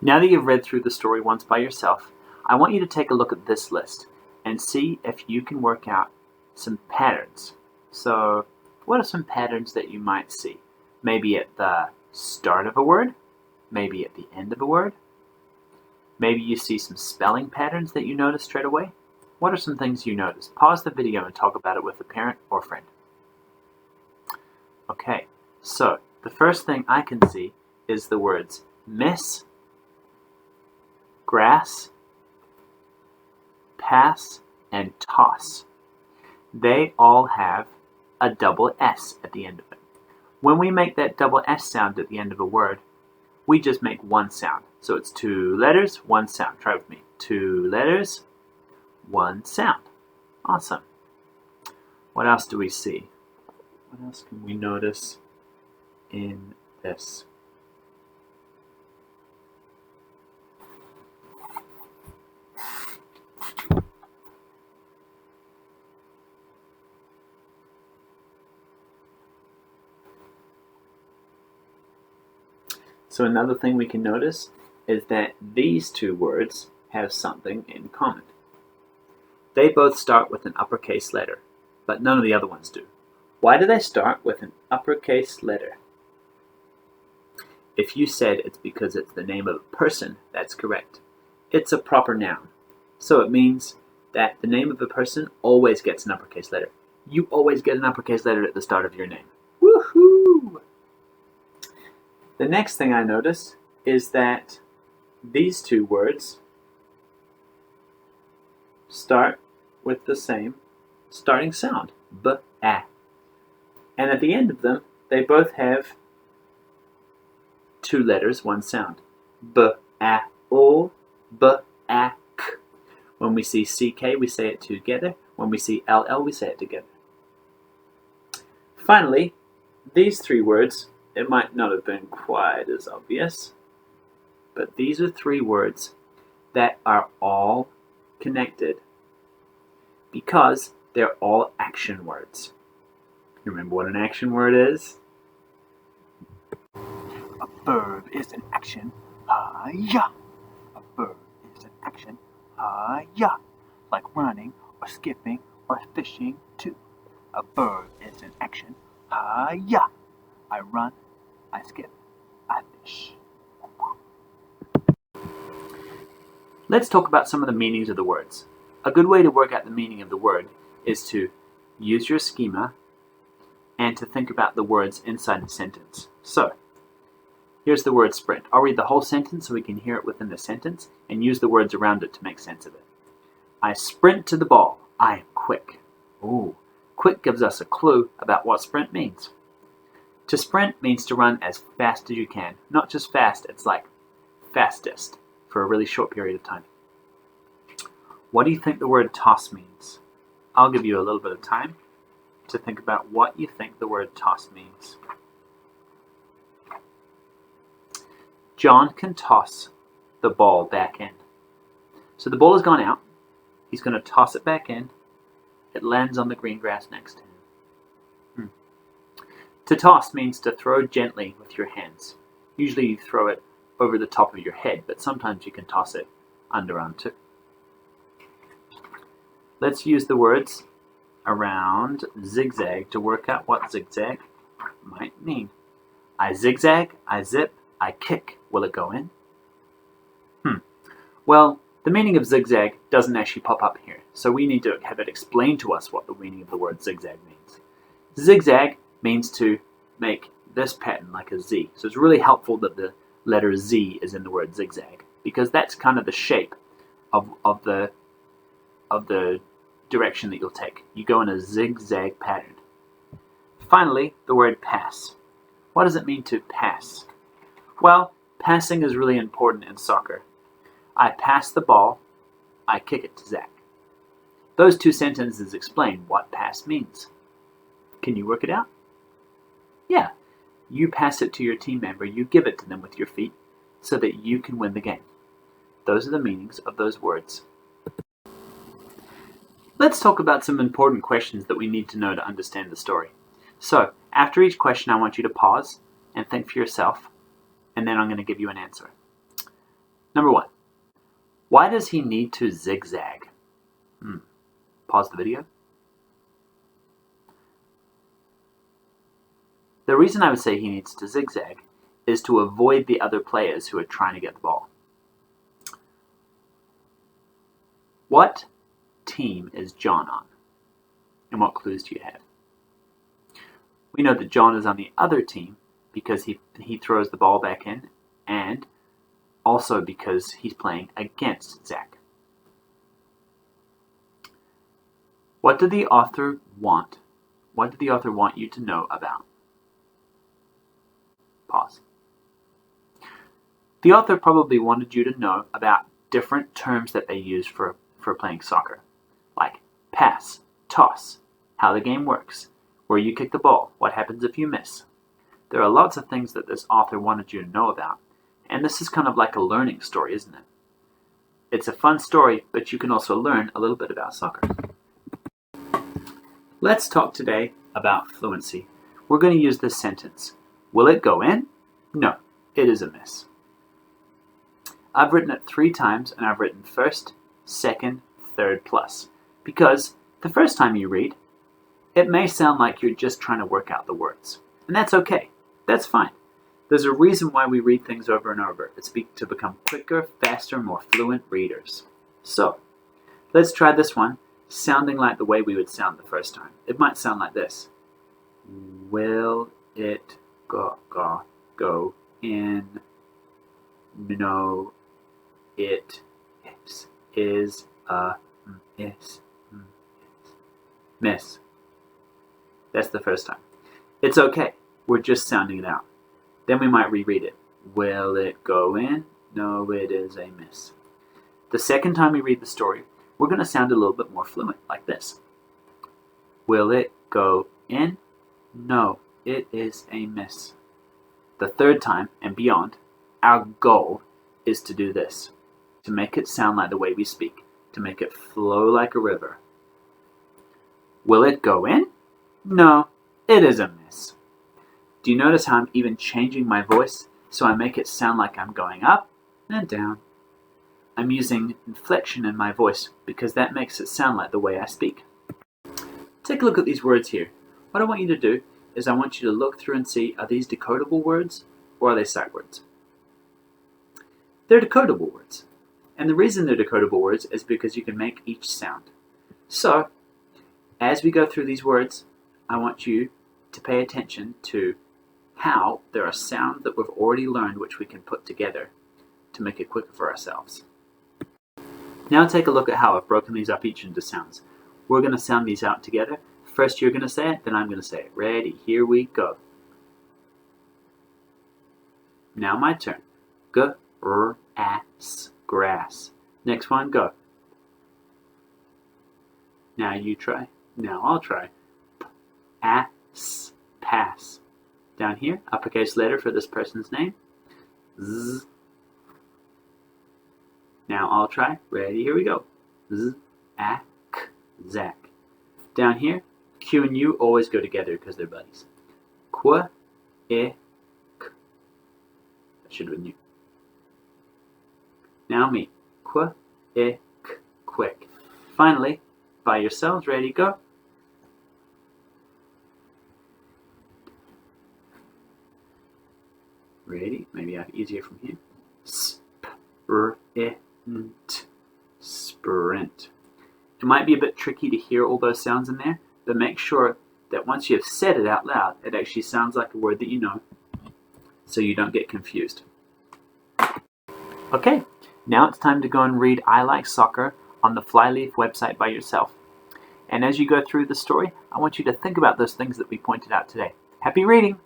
Now that you've read through the story once by yourself, I want you to take a look at this list and see if you can work out some patterns. So, what are some patterns that you might see? Maybe at the start of a word? Maybe at the end of a word? Maybe you see some spelling patterns that you notice straight away? What are some things you notice? Pause the video and talk about it with a parent or friend. Okay, so the first thing I can see is the words miss, grass, pass, and toss. They all have a double S at the end of it. When we make that double S sound at the end of a word, we just make one sound. So it's 2 letters, 1 sound. Try with me. 2 letters, 1 sound. Awesome. What else do we see? What else can we notice in this? So another thing we can notice is that these two words have something in common. They both start with an uppercase letter, but none of the other ones do. Why do they start with an uppercase letter? If you said it's because it's the name of a person, that's correct. It's a proper noun. So it means that the name of a person always gets an uppercase letter. You always get an uppercase letter at the start of your name. Woohoo! The next thing I notice is that these two words start with the same starting sound, b-a. And at the end of them, they both have 2 letters, 1 sound. B-a-o, b-a-k. When we see ck, we say it together. When we see ll, we say it together. Finally, these 3 words, it might not have been quite as obvious, but these are 3 words that are all connected because they're all action words. You remember what an action word is? A verb is an action. Hi-ya! A verb is an action. Hi-ya! Like running or skipping or fishing too. A verb is an action. Hi-ya! I run, I skip, I fish. Let's talk about some of the meanings of the words. A good way to work out the meaning of the word is to use your schema and to think about the words inside the sentence. So, here's the word sprint. I'll read the whole sentence so we can hear it within the sentence and use the words around it to make sense of it. I sprint to the ball. I am quick. Ooh, quick gives us a clue about what sprint means. To sprint means to run as fast as you can. Not just fast, it's like fastest for a really short period of time. What do you think the word toss means? I'll give you a little bit of time to think about what you think the word toss means. John can toss the ball back in. So the ball has gone out. He's going to toss it back in. It lands on the green grass next to him. To toss means to throw gently with your hands. Usually you throw it over the top of your head, but sometimes you can toss it underarm too. Let's use the words around zigzag to work out what zigzag might mean. I zigzag, I zip, I kick. Will it go in? Well, the meaning of zigzag doesn't actually pop up here, so we need to have it explained to us what the meaning of the word zigzag means. Zigzag means to make this pattern like a Z. So it's really helpful that the letter Z is in the word zigzag, because that's kind of the shape of the direction that you'll take. You go in a zigzag pattern. Finally, the word pass. What does it mean to pass? Well, passing is really important in soccer. I pass the ball, I kick it to Zach. Those 2 sentences explain what pass means. Can you work it out? Yeah. You pass it to your team member, you give it to them with your feet so that you can win the game. Those are the meanings of those words. Let's talk about some important questions that we need to know to understand the story. So, after each question, I want you to pause and think for yourself, and then I'm going to give you an answer. Why does he need to zigzag? Pause the video. The reason I would say he needs to zigzag is to avoid the other players who are trying to get the ball. What team is John on? And what clues do you have? We know that John is on the other team because he throws the ball back in, and also because he's playing against Zach. What did the author want? What did the author want you to know about? Pause. The author probably wanted you to know about different terms that they use for playing soccer, like pass, toss, how the game works, where you kick the ball, what happens if you miss. There are lots of things that this author wanted you to know about, and this is kind of like a learning story, isn't it? It's a fun story, but you can also learn a little bit about soccer. Let's talk today about fluency. We're going to use this sentence. Will it go in? No, it is a miss. I've written it 3 times, and I've written first, second, third plus, because the first time you read, it may sound like you're just trying to work out the words. And that's okay. That's fine. There's a reason why we read things over and over. It's to become quicker, faster, more fluent readers. So, let's try this one, sounding like the way we would sound the first time. It might sound like this. Will it go in? No, it is a miss. That's the first time. It's okay. We're just sounding it out. Then we might reread it. Will it go in? No, it is a miss. The second time we read the story, we're going to sound a little bit more fluent, like this. Will it go in? No, it is a miss. The third time and beyond, our goal is to do this, to make it sound like the way we speak, to make it flow like a river. Will it go in? No, it is a miss. Do you notice how I'm even changing my voice so I make it sound like I'm going up and down? I'm using inflection in my voice because that makes it sound like the way I speak. Take a look at these words here. What I want you to do is I want you to look through and see, are these decodable words or are they sight words? They're decodable words. And the reason they're decodable words is because you can make each sound. So, as we go through these words, I want you to pay attention to how there are sounds that we've already learned which we can put together to make it quicker for ourselves. Now take a look at how I've broken these up each into sounds. We're going to sound these out together. First you're going to say it, then I'm going to say it. Ready? Here we go. Now my turn. Grass, grass. Next one, go. Now you try. Now I'll try. Pass, pass. Down here, uppercase letter for this person's name. Z. Now I'll try. Ready? Here we go. Z, ak, Zach. Down here, Q and U always go together because they're buddies. Qua, I, k. That should have been you. Now me. Qua, I, k, quick. Finally, by yourselves, ready, go. Ready? Maybe I have easier from here. Sprint. Sprint. It might be a bit tricky to hear all those sounds in there, but make sure that once you have said it out loud, it actually sounds like a word that you know, so you don't get confused. Okay, now it's time to go and read I Like Soccer on the Flyleaf website by yourself. And as you go through the story, I want you to think about those things that we pointed out today. Happy reading!